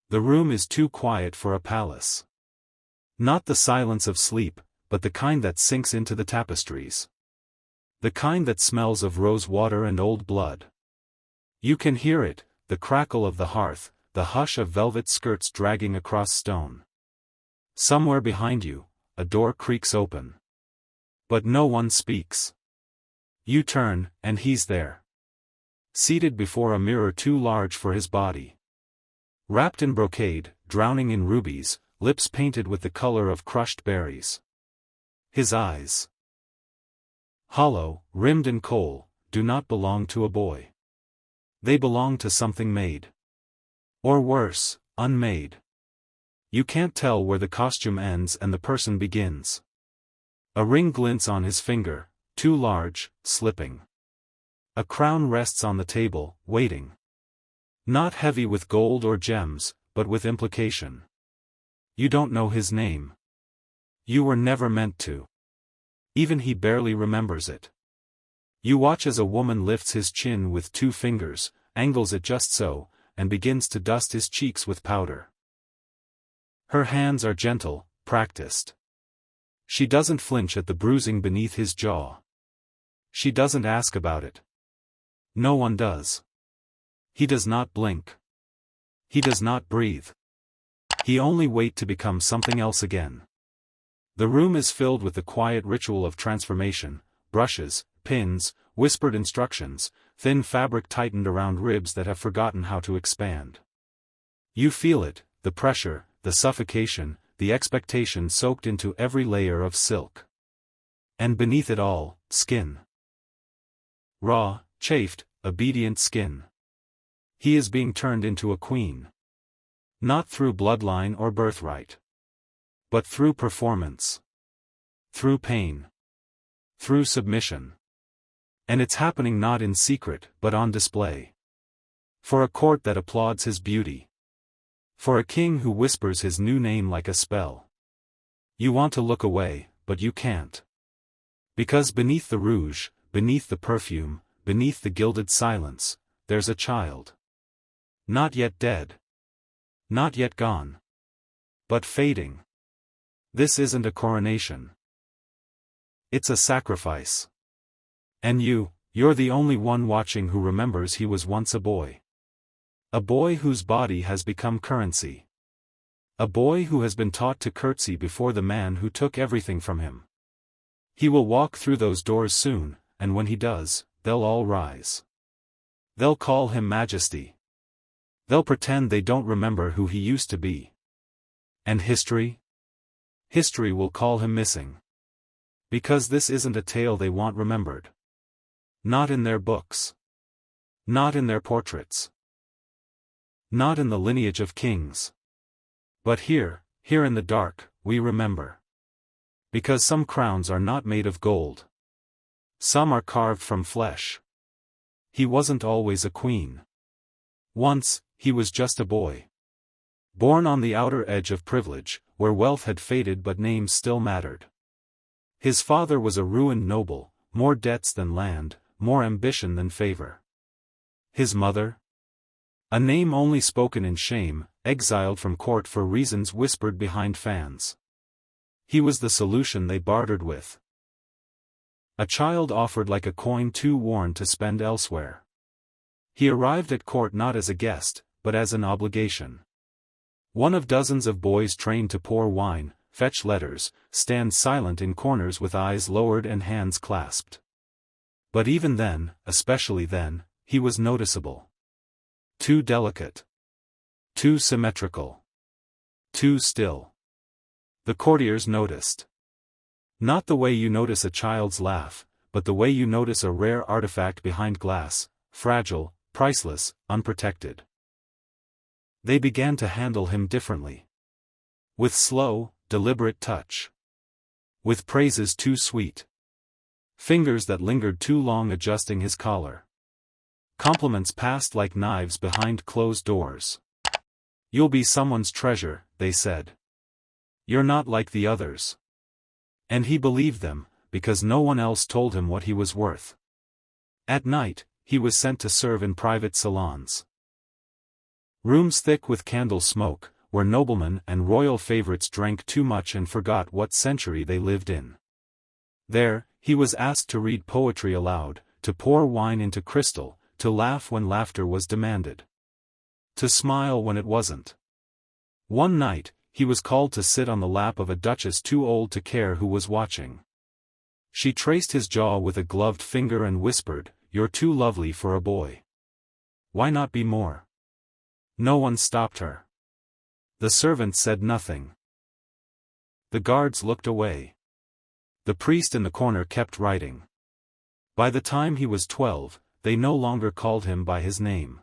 The room is too quiet for a palace. Not the silence of sleep, but the kind that sinks into the tapestries. The kind that smells of rose water and old blood. You can hear it, the crackle of the hearth, the hush of velvet skirts dragging across stone. Somewhere behind you, a door creaks open. But no one speaks. You turn, and he's there. Seated before a mirror too large for his body. Wrapped in brocade, drowning in rubies, lips painted with the color of crushed berries. His eyes, hollow, rimmed in kohl, do not belong to a boy. They belong to something made. Or worse, unmade. You can't tell where the costume ends and the person begins. A ring glints on his finger, too large, slipping. A crown rests on the table, waiting. Not heavy with gold or gems, but with implication. You don't know his name. You were never meant to. Even he barely remembers it. You watch as a woman lifts his chin with 2 fingers, angles it just so, and begins to dust his cheeks with powder. Her hands are gentle, practiced. She doesn't flinch at the bruising beneath his jaw. She doesn't ask about it. No one does. He does not blink. He does not breathe. He only waits to become something else again. The room is filled with the quiet ritual of transformation, brushes, pins, whispered instructions, thin fabric tightened around ribs that have forgotten how to expand. You feel it, the pressure, the suffocation, the expectation soaked into every layer of silk. And beneath it all, skin. Raw, chafed, obedient skin. He is being turned into a queen. Not through bloodline or birthright. But through performance. Through pain. Through submission. And it's happening not in secret, but on display. For a court that applauds his beauty. For a king who whispers his new name like a spell. You want to look away, but you can't. Because beneath the rouge, beneath the perfume, beneath the gilded silence, there's a child. Not yet dead. Not yet gone. But fading. This isn't a coronation. It's a sacrifice. And you're the only one watching who remembers he was once a boy. A boy whose body has become currency. A boy who has been taught to curtsy before the man who took everything from him. He will walk through those doors soon, and when he does, they'll all rise. They'll call him Majesty. They'll pretend they don't remember who he used to be. And history? History will call him missing. Because this isn't a tale they want remembered. Not in their books. Not in their portraits. Not in the lineage of kings. But here in the dark, we remember. Because some crowns are not made of gold. Some are carved from flesh. He wasn't always a queen. Once, he was just a boy. Born on the outer edge of privilege, where wealth had faded but names still mattered. His father was a ruined noble, more debts than land, more ambition than favor. His mother? A name only spoken in shame, exiled from court for reasons whispered behind fans. He was the solution they bartered with. A child offered like a coin too worn to spend elsewhere. He arrived at court not as a guest, but as an obligation. One of dozens of boys trained to pour wine, fetch letters, stand silent in corners with eyes lowered and hands clasped. But even then, especially then, he was noticeable. Too delicate. Too symmetrical. Too still. The courtiers noticed. Not the way you notice a child's laugh, but the way you notice a rare artifact behind glass, fragile, priceless, unprotected. They began to handle him differently. With slow, deliberate touch. With praises too sweet. Fingers that lingered too long adjusting his collar. Compliments passed like knives behind closed doors. You'll be someone's treasure, they said. You're not like the others. And he believed them, because no one else told him what he was worth. At night, he was sent to serve in private salons. Rooms thick with candle smoke, where noblemen and royal favorites drank too much and forgot what century they lived in. There, he was asked to read poetry aloud, to pour wine into crystal, to laugh when laughter was demanded, to smile when it wasn't. One night, he was called to sit on the lap of a duchess too old to care who was watching. She traced his jaw with a gloved finger and whispered, "You're too lovely for a boy. Why not be more?" No one stopped her. The servant said nothing. The guards looked away. The priest in the corner kept writing. By the time he was 12, they no longer called him by his name.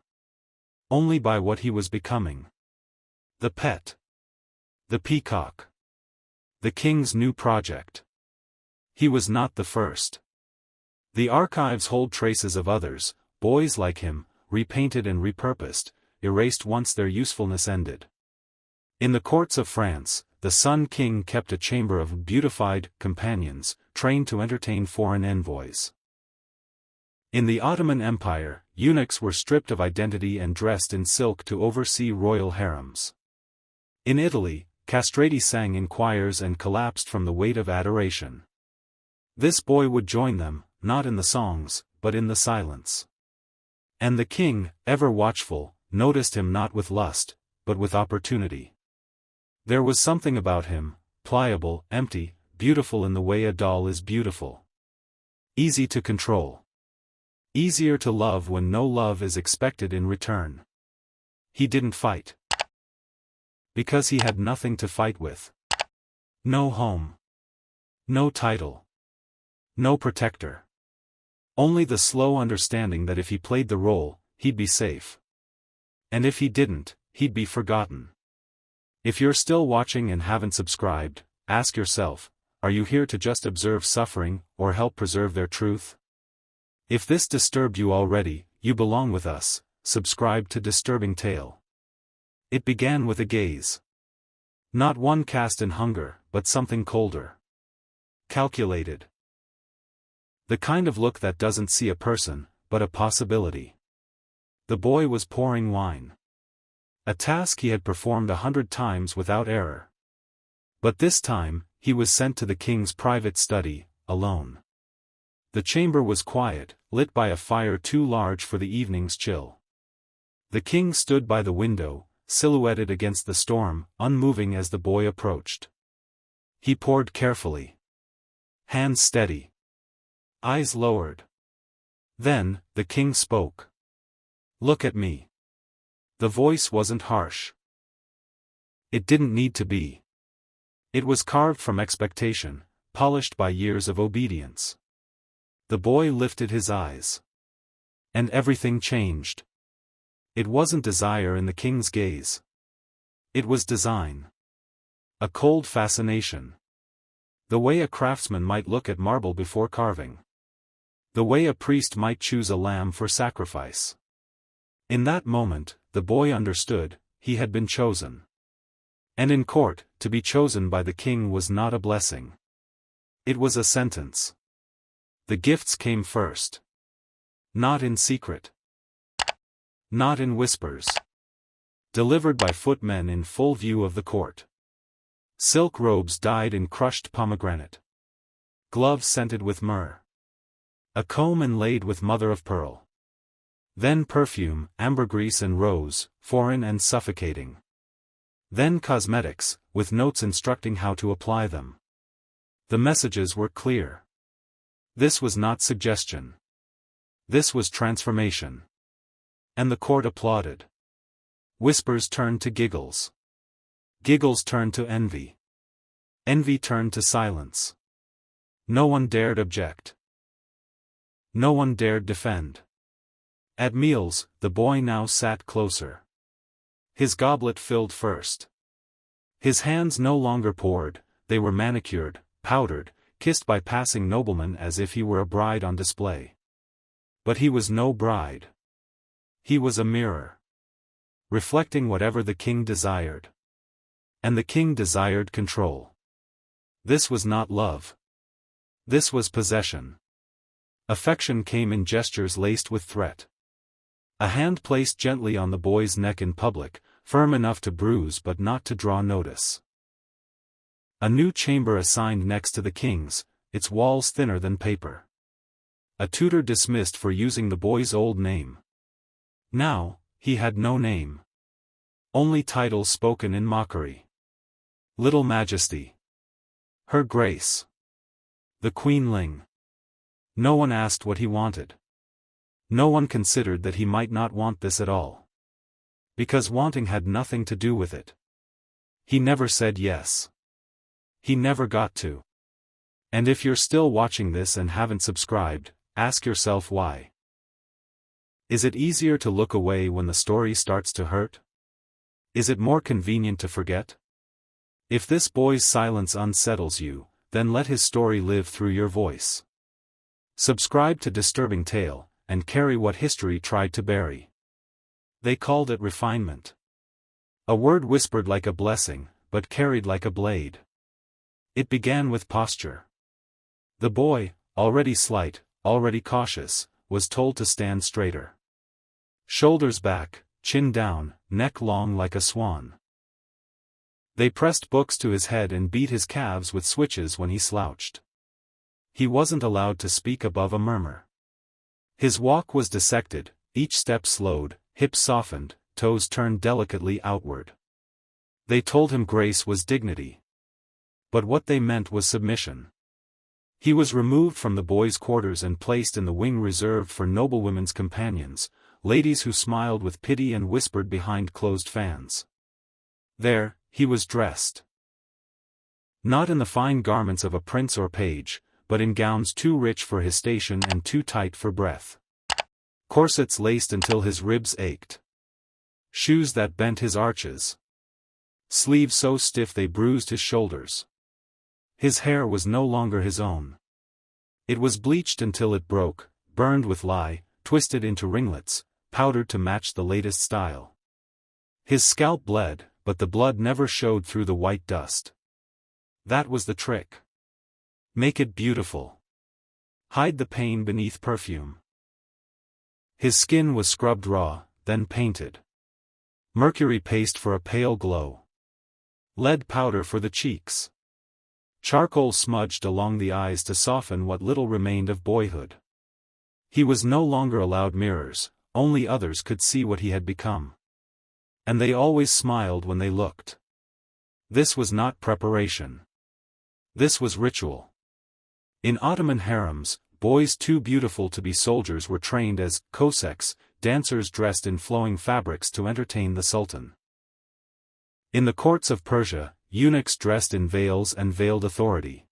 Only by what he was becoming. The pet. The peacock. The king's new project. He was not the first. The archives hold traces of others, boys like him, repainted and repurposed, erased once their usefulness ended. In the courts of France, the Sun King kept a chamber of beautified companions, trained to entertain foreign envoys. In the Ottoman Empire, eunuchs were stripped of identity and dressed in silk to oversee royal harems. In Italy, castrati sang in choirs and collapsed from the weight of adoration. This boy would join them, not in the songs, but in the silence. And the king, ever watchful, noticed him not with lust, but with opportunity. There was something about him, pliable, empty, beautiful in the way a doll is beautiful. Easy to control. Easier to love when no love is expected in return. He didn't fight. Because he had nothing to fight with. No home. No title. No protector. Only the slow understanding that if he played the role, he'd be safe. And if he didn't, he'd be forgotten. If you're still watching and haven't subscribed, ask yourself, are you here to just observe suffering, or help preserve their truth? If this disturbed you already, you belong with us. Subscribe to Disturbing Tale. It began with a gaze. Not one cast in hunger, but something colder. Calculated. The kind of look that doesn't see a person, but a possibility. The boy was pouring wine. A task he had performed 100 times without error. But this time, he was sent to the king's private study, alone. The chamber was quiet, lit by a fire too large for the evening's chill. The king stood by the window, silhouetted against the storm, unmoving as the boy approached. He poured carefully. Hands steady. Eyes lowered. Then, the king spoke. "Look at me." The voice wasn't harsh. It didn't need to be. It was carved from expectation, polished by years of obedience. The boy lifted his eyes. And everything changed. It wasn't desire in the king's gaze. It was design. A cold fascination. The way a craftsman might look at marble before carving. The way a priest might choose a lamb for sacrifice. In that moment, the boy understood, he had been chosen. And in court, to be chosen by the king was not a blessing. It was a sentence. The gifts came first. Not in secret. Not in whispers. Delivered by footmen in full view of the court. Silk robes dyed in crushed pomegranate. Gloves scented with myrrh. A comb inlaid with mother of pearl. Then perfume, ambergris and rose, foreign and suffocating. Then cosmetics, with notes instructing how to apply them. The messages were clear. This was not suggestion. This was transformation. And the court applauded. Whispers turned to giggles. Giggles turned to envy. Envy turned to silence. No one dared object. No one dared defend. At meals, the boy now sat closer. His goblet filled first. His hands no longer poured, they were manicured, powdered, kissed by passing noblemen as if he were a bride on display. But he was no bride. He was a mirror. Reflecting whatever the king desired. And the king desired control. This was not love. This was possession. Affection came in gestures laced with threat. A hand placed gently on the boy's neck in public, firm enough to bruise but not to draw notice. A new chamber assigned next to the king's, its walls thinner than paper. A tutor dismissed for using the boy's old name. Now, he had no name. Only titles spoken in mockery. Little Majesty. Her Grace. The Queenling. No one asked what he wanted. No one considered that he might not want this at all. Because wanting had nothing to do with it. He never said yes. He never got to. And if you're still watching this and haven't subscribed, ask yourself why. Is it easier to look away when the story starts to hurt? Is it more convenient to forget? If this boy's silence unsettles you, then let his story live through your voice. Subscribe to Disturbing Tale, and carry what history tried to bury. They called it refinement. A word whispered like a blessing, but carried like a blade. It began with posture. The boy, already slight, already cautious, was told to stand straighter. Shoulders back, chin down, neck long like a swan. They pressed books to his head and beat his calves with switches when he slouched. He wasn't allowed to speak above a murmur. His walk was dissected, each step slowed, hips softened, toes turned delicately outward. They told him grace was dignity. But what they meant was submission. He was removed from the boys' quarters and placed in the wing reserved for noblewomen's companions, ladies who smiled with pity and whispered behind closed fans. There, he was dressed. Not in the fine garments of a prince or page, but in gowns too rich for his station and too tight for breath. Corsets laced until his ribs ached. Shoes that bent his arches. Sleeves so stiff they bruised his shoulders. His hair was no longer his own. It was bleached until it broke, burned with lye, twisted into ringlets, powdered to match the latest style. His scalp bled, but the blood never showed through the white dust. That was the trick. Make it beautiful. Hide the pain beneath perfume. His skin was scrubbed raw, then painted. Mercury paste for a pale glow. Lead powder for the cheeks. Charcoal smudged along the eyes to soften what little remained of boyhood. He was no longer allowed mirrors, only others could see what he had become. And they always smiled when they looked. This was not preparation. This was ritual. In Ottoman harems, boys too beautiful to be soldiers were trained as Cossacks, dancers dressed in flowing fabrics to entertain the Sultan. In the courts of Persia, eunuchs dressed in veils and veiled authority.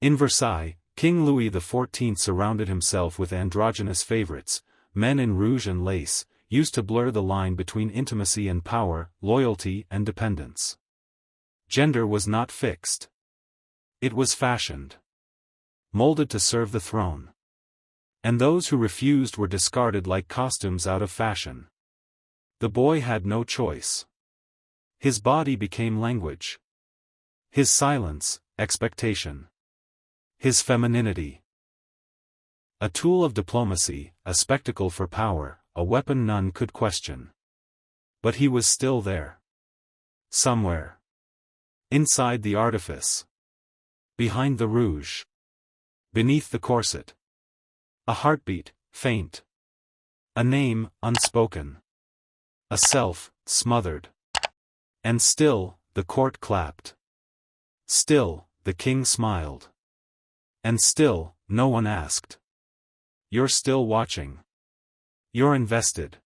In Versailles, King Louis XIV surrounded himself with androgynous favorites, men in rouge and lace, used to blur the line between intimacy and power, loyalty and dependence. Gender was not fixed. It was fashioned. Molded to serve the throne. And those who refused were discarded like costumes out of fashion. The boy had no choice. His body became language. His silence, expectation. His femininity. A tool of diplomacy, a spectacle for power, a weapon none could question. But he was still there. Somewhere. Inside the artifice. Behind the rouge. Beneath the corset. A heartbeat, faint. A name, unspoken. A self, smothered. And still, the court clapped. Still, the king smiled. And still, no one asked. You're still watching. You're invested.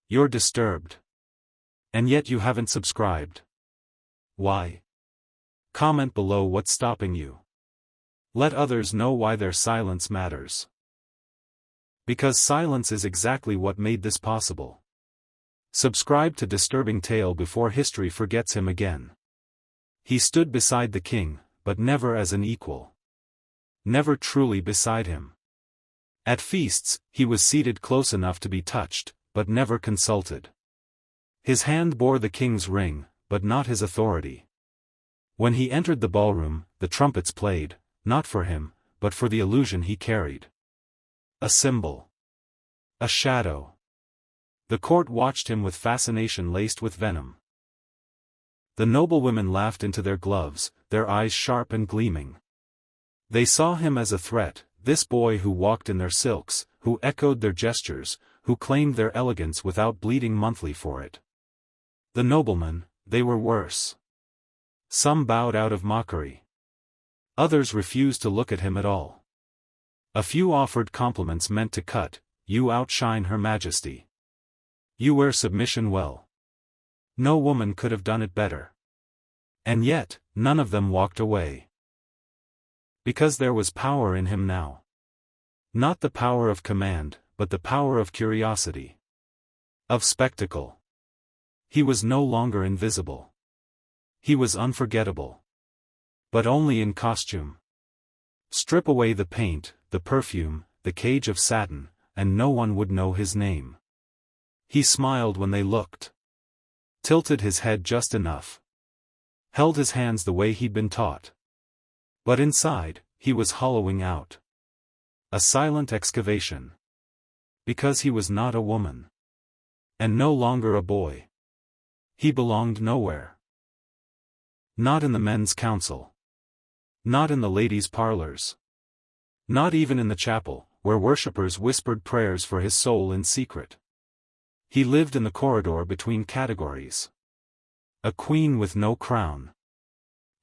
You're disturbed. And yet you haven't subscribed. Why? Comment below what's stopping you. Let others know why their silence matters. Because silence is exactly what made this possible. Subscribe to Disturbing Tale before history forgets him again. He stood beside the king, but never as an equal. Never truly beside him. At feasts, he was seated close enough to be touched, but never consulted. His hand bore the king's ring, but not his authority. When he entered the ballroom, the trumpets played, not for him, but for the illusion he carried. A symbol. A shadow. The court watched him with fascination laced with venom. The noblewomen laughed into their gloves, their eyes sharp and gleaming. They saw him as a threat, this boy who walked in their silks, who echoed their gestures, who claimed their elegance without bleeding monthly for it. The noblemen, they were worse. Some bowed out of mockery. Others refused to look at him at all. A few offered compliments meant to cut, "You outshine Her Majesty. You wear submission well. No woman could have done it better." And yet, none of them walked away. Because there was power in him now. Not the power of command, but the power of curiosity. Of spectacle. He was no longer invisible. He was unforgettable. But only in costume. Strip away the paint, the perfume, the cage of satin, and no one would know his name. He smiled when they looked. Tilted his head just enough. Held his hands the way he'd been taught. But inside, he was hollowing out. A silent excavation. Because he was not a woman. And no longer a boy. He belonged nowhere. Not in the men's council. Not in the ladies' parlors. Not even in the chapel, where worshippers whispered prayers for his soul in secret. He lived in the corridor between categories. A queen with no crown.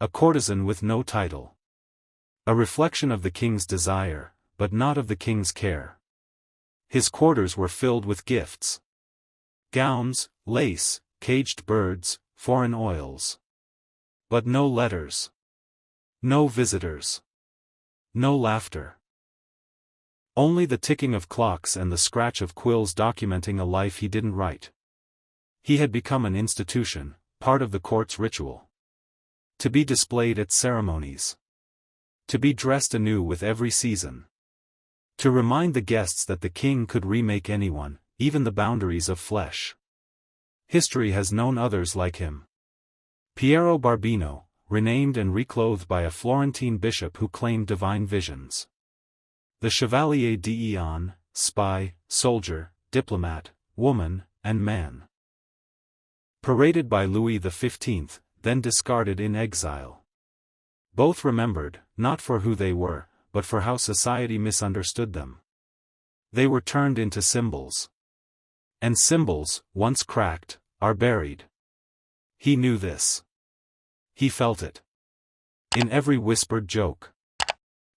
A courtesan with no title. A reflection of the king's desire, but not of the king's care. His quarters were filled with gifts. Gowns, lace, caged birds, foreign oils. But no letters. No visitors. No laughter. Only the ticking of clocks and the scratch of quills documenting a life he didn't write. He had become an institution, part of the court's ritual. To be displayed at ceremonies. To be dressed anew with every season. To remind the guests that the king could remake anyone, even the boundaries of flesh. History has known others like him. Piero Barbino, renamed and reclothed by a Florentine bishop who claimed divine visions. The Chevalier d'Eon, spy, soldier, diplomat, woman, and man. Paraded by Louis XV, then discarded in exile. Both remembered, not for who they were, but for how society misunderstood them. They were turned into symbols. And symbols, once cracked, are buried. He knew this. He felt it. In every whispered joke.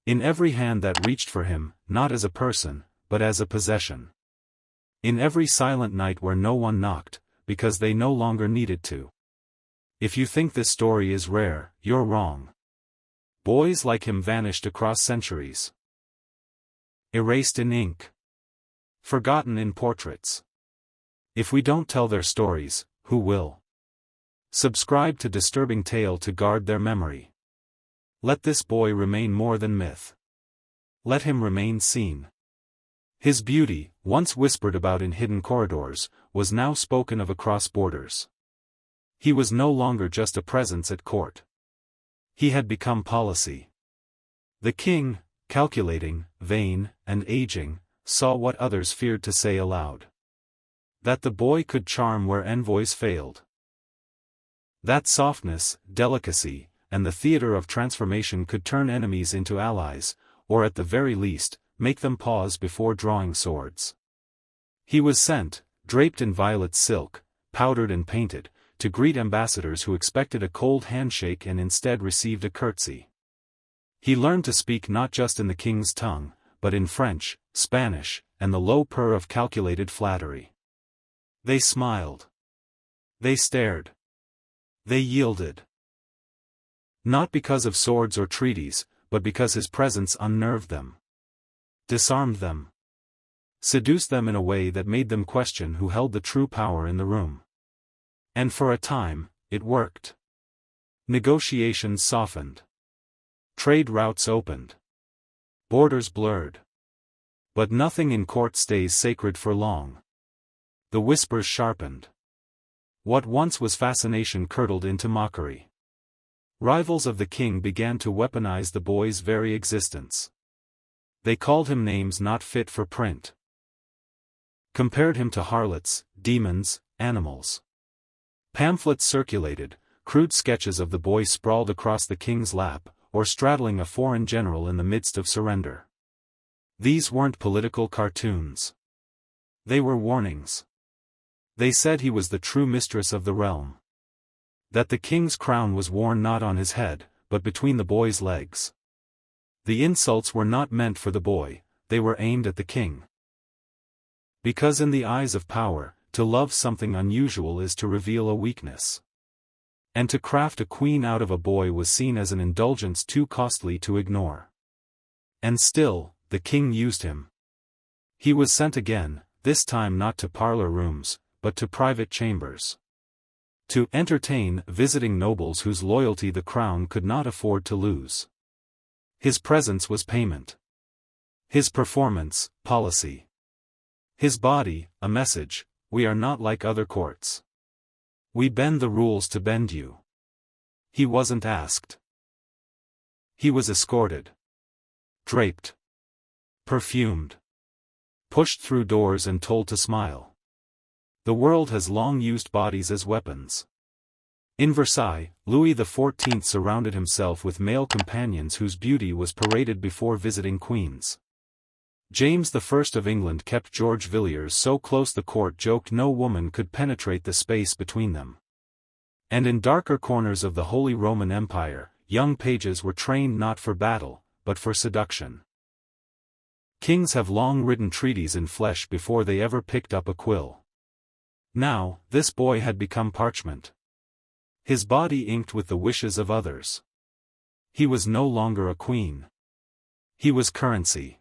In every hand that reached for him, not as a person, but as a possession. In every silent night where no one knocked, because they no longer needed to. If you think this story is rare, you're wrong. Boys like him vanished across centuries. Erased in ink. Forgotten in portraits. If we don't tell their stories, who will? Subscribe to Disturbing Tale to guard their memory. Let this boy remain more than myth. Let him remain seen. His beauty, once whispered about in hidden corridors, was now spoken of across borders. He was no longer just a presence at court. He had become policy. The king, calculating, vain, and aging, saw what others feared to say aloud. That the boy could charm where envoys failed. That softness, delicacy, and the theater of transformation could turn enemies into allies, or at the very least, make them pause before drawing swords. He was sent, draped in violet silk, powdered and painted, to greet ambassadors who expected a cold handshake and instead received a curtsy. He learned to speak not just in the king's tongue, but in French, Spanish, and the low purr of calculated flattery. They smiled. They stared. They yielded. Not because of swords or treaties, but because his presence unnerved them. Disarmed them. Seduced them in a way that made them question who held the true power in the room. And for a time, it worked. Negotiations softened. Trade routes opened. Borders blurred. But nothing in court stays sacred for long. The whispers sharpened. What once was fascination curdled into mockery. Rivals of the king began to weaponize the boy's very existence. They called him names not fit for print. compared him to harlots, demons, animals. Pamphlets circulated, crude sketches of the boy sprawled across the king's lap, or straddling a foreign general in the midst of surrender. These weren't political cartoons. They were warnings. They said he was the true mistress of the realm. That the king's crown was worn not on his head, but between the boy's legs. The insults were not meant for the boy, they were aimed at the king. Because in the eyes of power, to love something unusual is to reveal a weakness. And to craft a queen out of a boy was seen as an indulgence too costly to ignore. And still, the king used him. He was sent again, this time not to parlor rooms, but to private chambers. To entertain visiting nobles whose loyalty the crown could not afford to lose. His presence was payment. His performance, policy. His body, a message: we are not like other courts. We bend the rules to bend you. He wasn't asked. He was escorted. Draped. Perfumed. Pushed through doors and told to smile. The world has long used bodies as weapons. In Versailles, Louis XIV surrounded himself with male companions whose beauty was paraded before visiting queens. James I of England kept George Villiers so close the court joked no woman could penetrate the space between them. And in darker corners of the Holy Roman Empire, young pages were trained not for battle, but for seduction. Kings have long written treaties in flesh before they ever picked up a quill. Now, this boy had become parchment. His body inked with the wishes of others. He was no longer a queen. He was currency.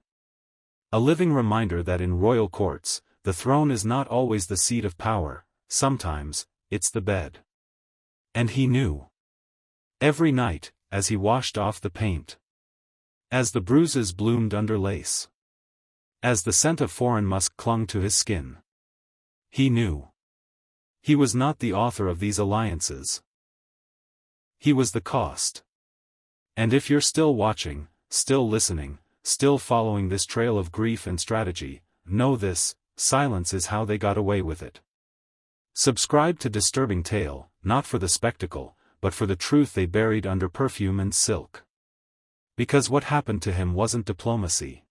A living reminder that in royal courts, the throne is not always the seat of power, sometimes, it's the bed. And he knew. Every night, as he washed off the paint. As the bruises bloomed under lace. As the scent of foreign musk clung to his skin. He knew. He was not the author of these alliances. He was the cost. And if you're still watching, still listening, still following this trail of grief and strategy, know this: silence is how they got away with it. Subscribe to Disturbing Tale, not for the spectacle, but for the truth they buried under perfume and silk. Because what happened to him wasn't diplomacy.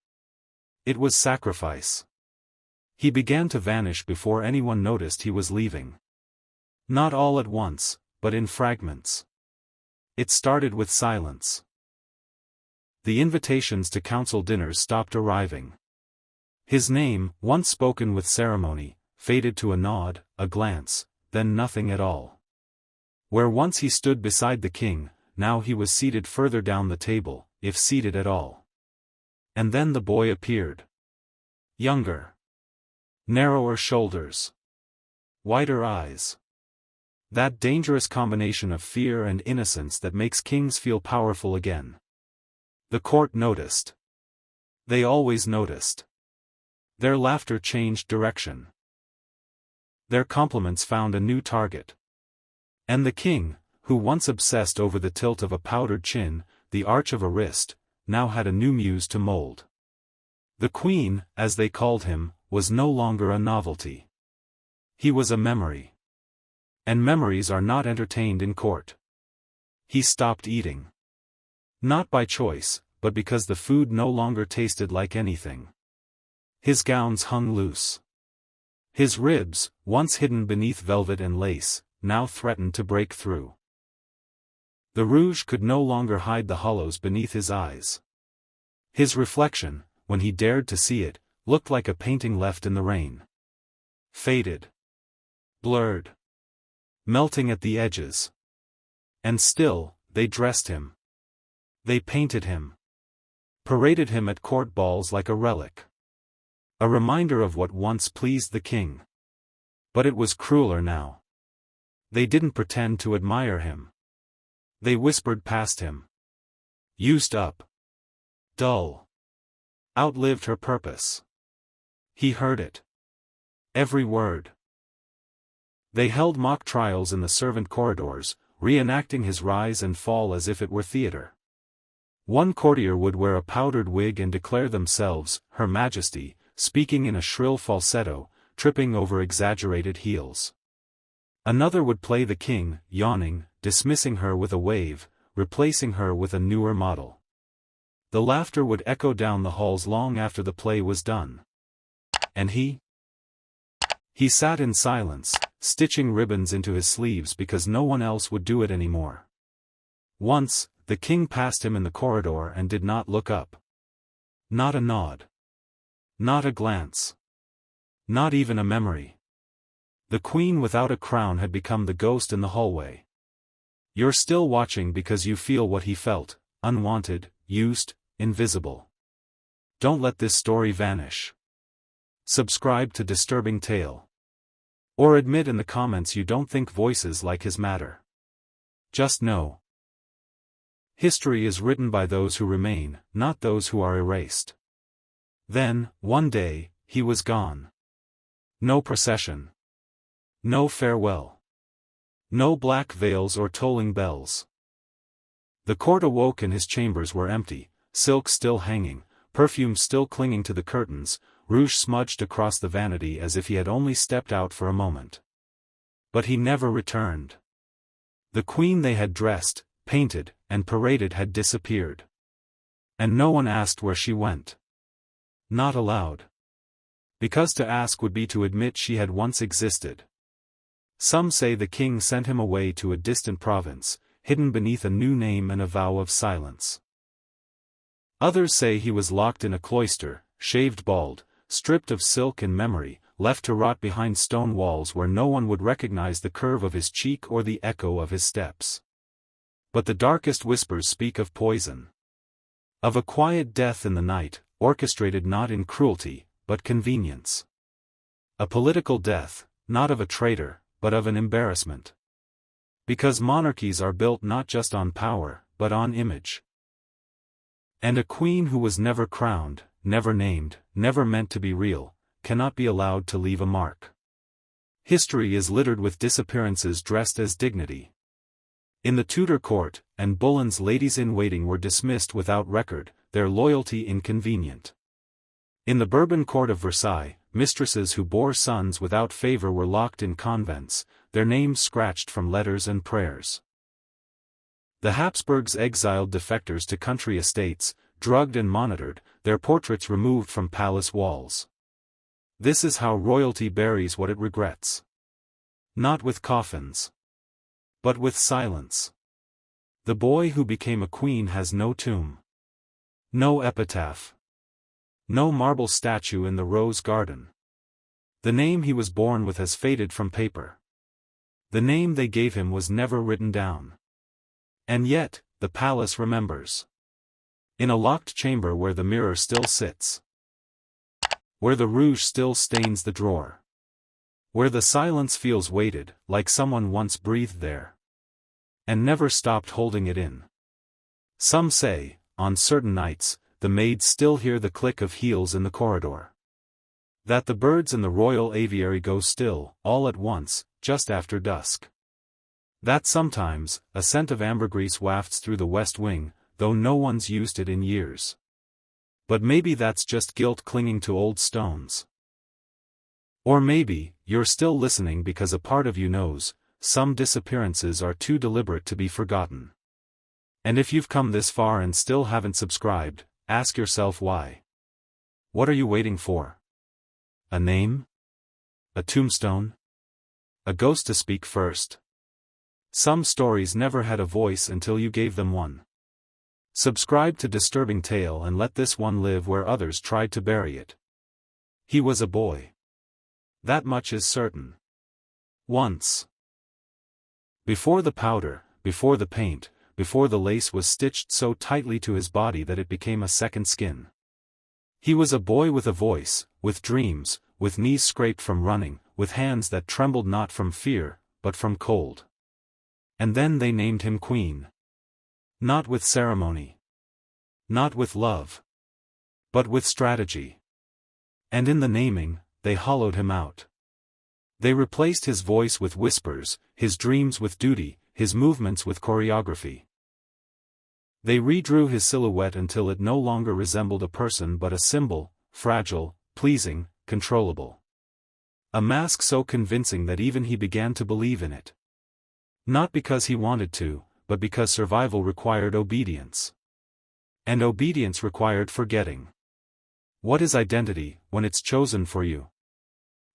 It was sacrifice. He began to vanish before anyone noticed he was leaving. Not all at once, but in fragments. It started with silence. The invitations to council dinners stopped arriving. His name, once spoken with ceremony, faded to a nod, a glance, then nothing at all. Where once he stood beside the king, now he was seated further down the table, if seated at all. And then the boy appeared. Younger. Narrower shoulders. Wider eyes. That dangerous combination of fear and innocence that makes kings feel powerful again. The court noticed. They always noticed. Their laughter changed direction. Their compliments found a new target. And the king, who once obsessed over the tilt of a powdered chin, the arch of a wrist, now had a new muse to mold. The queen, as they called him, was no longer a novelty. He was a memory. And memories are not entertained in court. He stopped eating. Not by choice, but because the food no longer tasted like anything. His gowns hung loose. His ribs, once hidden beneath velvet and lace, now threatened to break through. The rouge could no longer hide the hollows beneath his eyes. His reflection, when he dared to see it, looked like a painting left in the rain. Faded. Blurred. Melting at the edges. And still, they dressed him. They painted him. Paraded him at court balls like a relic. A reminder of what once pleased the king. But it was crueler now. They didn't pretend to admire him. They whispered past him. Used up. Dull. Outlived her purpose. He heard it. Every word. They held mock trials in the servant corridors, reenacting his rise and fall as if it were theater. One courtier would wear a powdered wig and declare themselves, Her Majesty, speaking in a shrill falsetto, tripping over exaggerated heels. Another would play the king, yawning, dismissing her with a wave, replacing her with a newer model. The laughter would echo down the halls long after the play was done. And he sat in silence, stitching ribbons into his sleeves because no one else would do it anymore. Once, the king passed him in the corridor and did not look up. Not a nod. Not a glance. Not even a memory. The queen without a crown had become the ghost in the hallway. You're still watching because you feel what he felt, unwanted, used, invisible. Don't let this story vanish. Subscribe to Disturbing Tale. Or admit in the comments you don't think voices like his matter. Just know. History is written by those who remain, not those who are erased. Then, one day, he was gone. No procession. No farewell. No black veils or tolling bells. The court awoke and his chambers were empty, silk still hanging, perfume still clinging to the curtains, rouge smudged across the vanity as if he had only stepped out for a moment. But he never returned. The queen they had dressed, painted, and paraded had disappeared. And no one asked where she went. Not aloud. Because to ask would be to admit she had once existed. Some say the king sent him away to a distant province, hidden beneath a new name and a vow of silence. Others say he was locked in a cloister, shaved bald, stripped of silk and memory, left to rot behind stone walls where no one would recognize the curve of his cheek or the echo of his steps. But the darkest whispers speak of poison. Of a quiet death in the night, orchestrated not in cruelty, but convenience. A political death, not of a traitor, but of an embarrassment. Because monarchies are built not just on power, but on image. And a queen who was never crowned, never named, never meant to be real, cannot be allowed to leave a mark. History is littered with disappearances dressed as dignity. In the Tudor court, and Bullen's ladies-in-waiting were dismissed without record, their loyalty inconvenient. In the Bourbon court of Versailles, mistresses who bore sons without favor were locked in convents, their names scratched from letters and prayers. The Habsburgs exiled defectors to country estates, drugged and monitored, their portraits removed from palace walls. This is how royalty buries what it regrets. Not with coffins. But with silence. The boy who became a queen has no tomb. No epitaph. No marble statue in the rose garden. The name he was born with has faded from paper. The name they gave him was never written down. And yet, the palace remembers. In a locked chamber where the mirror still sits. Where the rouge still stains the drawer. Where the silence feels weighted, like someone once breathed there. And never stopped holding it in. Some say, on certain nights, the maids still hear the click of heels in the corridor. That the birds in the royal aviary go still, all at once, just after dusk. That sometimes, a scent of ambergris wafts through the west wing, though no one's used it in years. But maybe that's just guilt clinging to old stones. Or maybe, you're still listening because a part of you knows, some disappearances are too deliberate to be forgotten. And if you've come this far and still haven't subscribed, ask yourself why. What are you waiting for? A name? A tombstone? A ghost to speak first? Some stories never had a voice until you gave them one. Subscribe to Disturbing Tale and let this one live where others tried to bury it. He was a boy. That much is certain. Once. Before the powder, before the paint, before the lace was stitched so tightly to his body that it became a second skin. He was a boy with a voice, with dreams, with knees scraped from running, with hands that trembled not from fear, but from cold. And then they named him Queen. Not with ceremony. Not with love. But with strategy. And in the naming, they hollowed him out. They replaced his voice with whispers, his dreams with duty, his movements with choreography. They redrew his silhouette until it no longer resembled a person but a symbol, fragile, pleasing, controllable. A mask so convincing that even he began to believe in it. Not because he wanted to, but because survival required obedience. And obedience required forgetting. What is identity, when it's chosen for you?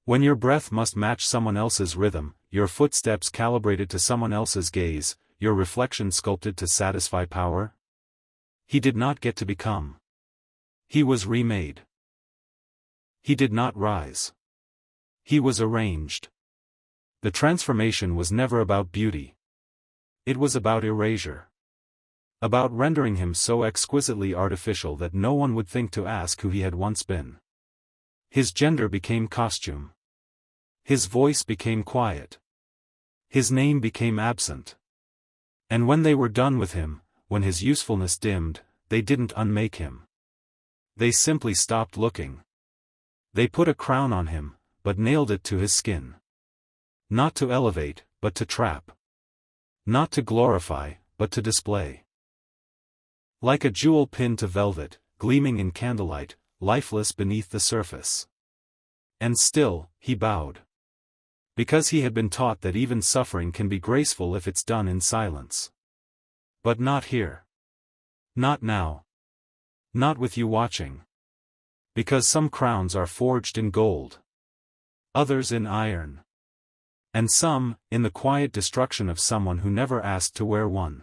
When your breath must match someone else's rhythm, your footsteps calibrated to someone else's gaze, your reflection sculpted to satisfy power? He did not get to become. He was remade. He did not rise. He was arranged. The transformation was never about beauty. It was about erasure. About rendering him so exquisitely artificial that no one would think to ask who he had once been. His gender became costume. His voice became quiet. His name became absent. And when they were done with him, when his usefulness dimmed, they didn't unmake him. They simply stopped looking. They put a crown on him, but nailed it to his skin. Not to elevate, but to trap. Not to glorify, but to display. Like a jewel pinned to velvet, gleaming in candlelight, lifeless beneath the surface. And still, he bowed. Because he had been taught that even suffering can be graceful if it's done in silence. But not here. Not now. Not with you watching. Because some crowns are forged in gold. Others in iron. And some, in the quiet destruction of someone who never asked to wear one.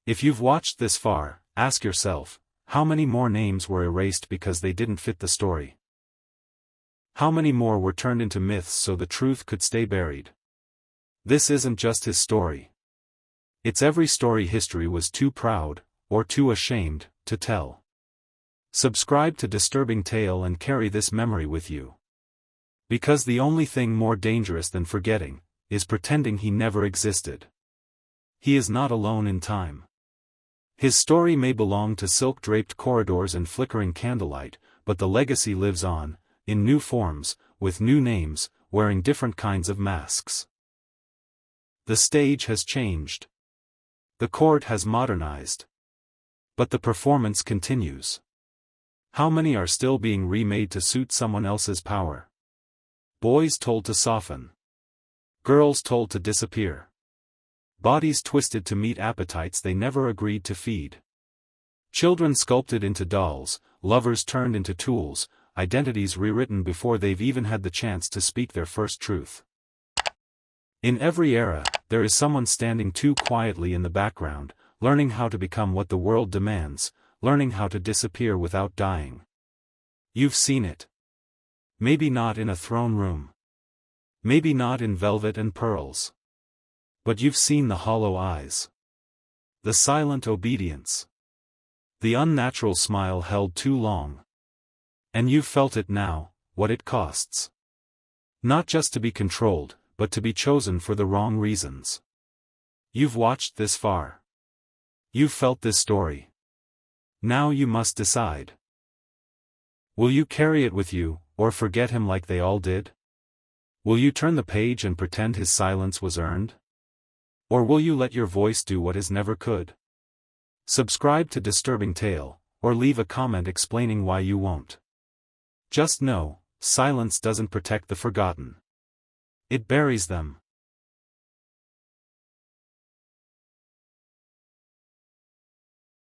If you've watched this far, ask yourself, how many more names were erased because they didn't fit the story? How many more were turned into myths so the truth could stay buried? This isn't just his story. It's every story history was too proud, or too ashamed, to tell. Subscribe to Disturbing Tale and carry this memory with you. Because the only thing more dangerous than forgetting, is pretending he never existed. He is not alone in time. His story may belong to silk-draped corridors and flickering candlelight, but the legacy lives on, in new forms, with new names, wearing different kinds of masks. The stage has changed. The court has modernized. But the performance continues. How many are still being remade to suit someone else's power? Boys told to soften. Girls told to disappear. Bodies twisted to meet appetites they never agreed to feed. Children sculpted into dolls, lovers turned into tools, identities rewritten before they've even had the chance to speak their first truth. In every era, there is someone standing too quietly in the background, learning how to become what the world demands, learning how to disappear without dying. You've seen it. Maybe not in a throne room. Maybe not in velvet and pearls. But you've seen the hollow eyes. The silent obedience. The unnatural smile held too long. And you've felt it now, what it costs. Not just to be controlled, but to be chosen for the wrong reasons. You've watched this far. You've felt this story. Now you must decide. Will you carry it with you, or forget him like they all did? Will you turn the page and pretend his silence was earned? Or will you let your voice do what his never could? Subscribe to Disturbing Tale, or leave a comment explaining why you won't. Just know, silence doesn't protect the forgotten. It buries them.